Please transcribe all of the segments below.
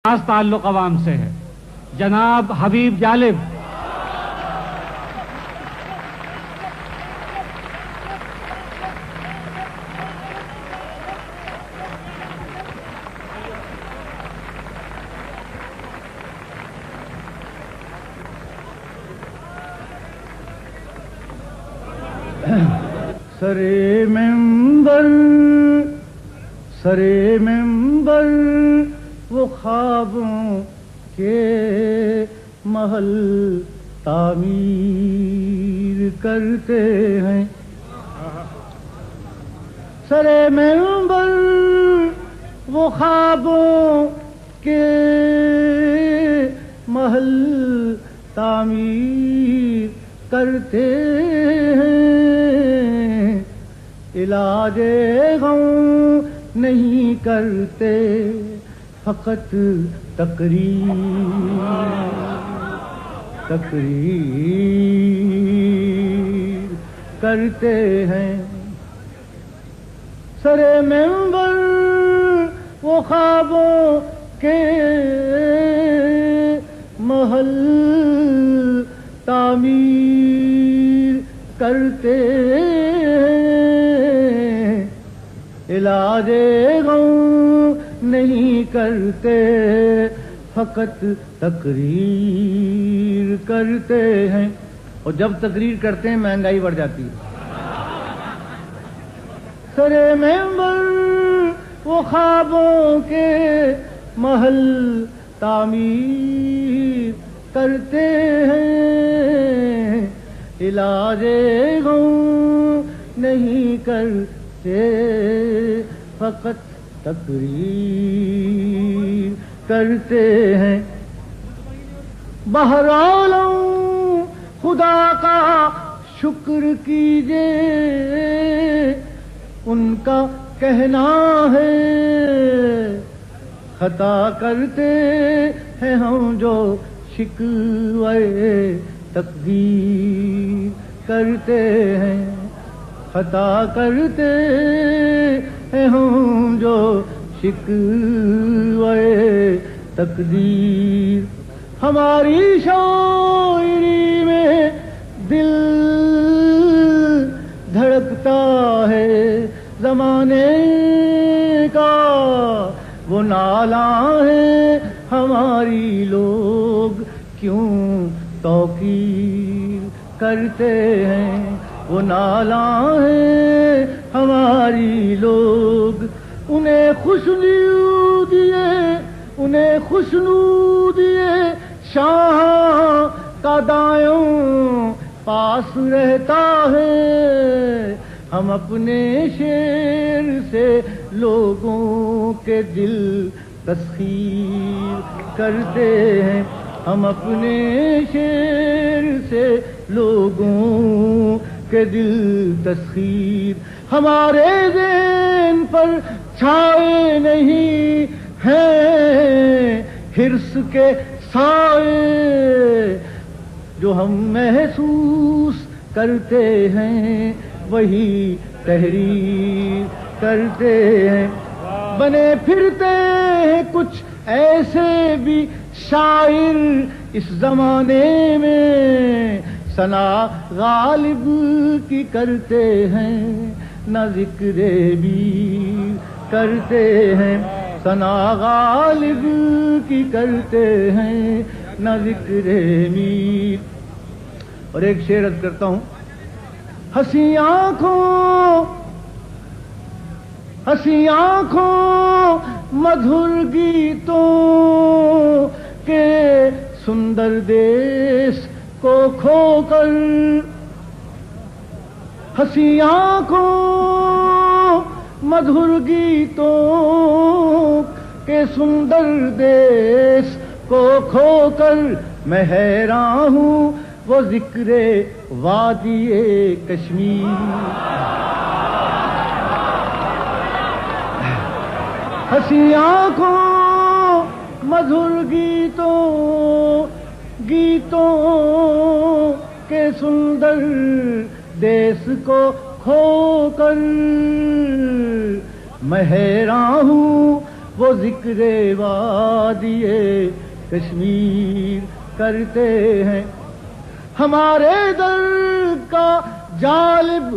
خاص تعلق عوام سے ہے، جناب حبیب جالب۔ سرے ممبر وہ خوابوں کے محل تعمیر کرتے ہیں، سرے ممبر وہ خوابوں کے محل تعمیر کرتے ہیں، علاج غم نہیں کرتے، فقط تقریر کرتے ہیں، سرے ممبر وہ خوابوں کے محل تعمیر کرتے ہیں، علاج غم نہیں کرتے، فقط تقریر کرتے ہیں، اور جب تقریر کرتے ہیں مہنگائی بڑھ جاتی ہے۔ سرے ممبر وہ خوابوں کے محل تعمیر کرتے ہیں، علاج غم نہیں کرتے، فقط تقریر کرتے ہیں۔ بہرحال خدا کا شکر کیجئے، ان کا کہنا ہے خطا کرتے ہیں ہم جو شکوے تقدیر کرتے ہیں، خطا کرتے ہیں ہم جو شکوے تقدیر۔ ہماری شاعری میں دل دھڑکتا ہے زمانے کا وہ نالہ ہے، ہماری لوگ کیوں توقیر کرتے ہیں، وہ نالہ ہے ہماری لوگ، انہیں خوشنو دیے شاہ کا دایوں پاس رہتا ہے، ہم اپنے شعر سے لوگوں کے دل تسخیر کرتے ہیں، ہم اپنے شعر سے لوگوں کے دل تسخیر، ہمارے ذہن پر چھائے نہیں ہیں حرص کے سائے، جو ہم محسوس کرتے ہیں وہی تحریر کرتے ہیں، بنے پھرتے ہیں کچھ ایسے بھی شاعر اس زمانے میں، ثنا غالب کی کرتے ہیں نہ ذکر بھی کرتے ہیں، ثنا غالب کی کرتے ہیں نہ ذکر میر۔ اور ایک شعر عرض کرتا ہوں، ہنسی آنکھوں مدھر گیتوں کے سندر دیس کو کھو کر، ہنسی آنکھوں مدھر گیتوں کے سندر دیس کو کھو کر، میں حیران ہوں وہ ذکر وادی کشمیر، ہنسی آنکھوں مدھر گیتوں کے سندر دیس کو کھو کر، میں حیران ہوں وہ ذکر وادی کشمیر کرتے ہیں. ہمارے در کا جالب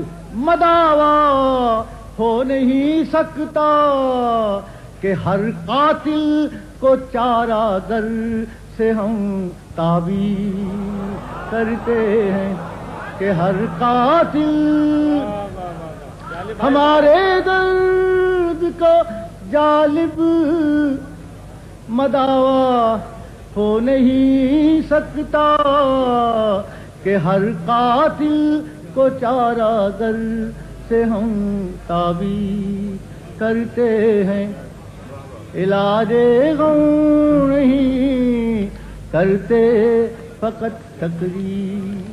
مداوا ہو نہیں سکتا کہ ہر قاتل کو چارہ در سے ہم تعبیر کرتے ہیں کہ ہر قاتل ہمارے درد کا جالب مداوا ہو نہیں سکتا کہ ہر قاتل کو چارہ در سے ہم تعبیر کرتے ہیں. علاج غم نہیں کرتے فقط تقریر.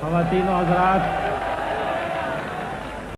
خواتین و حضرات،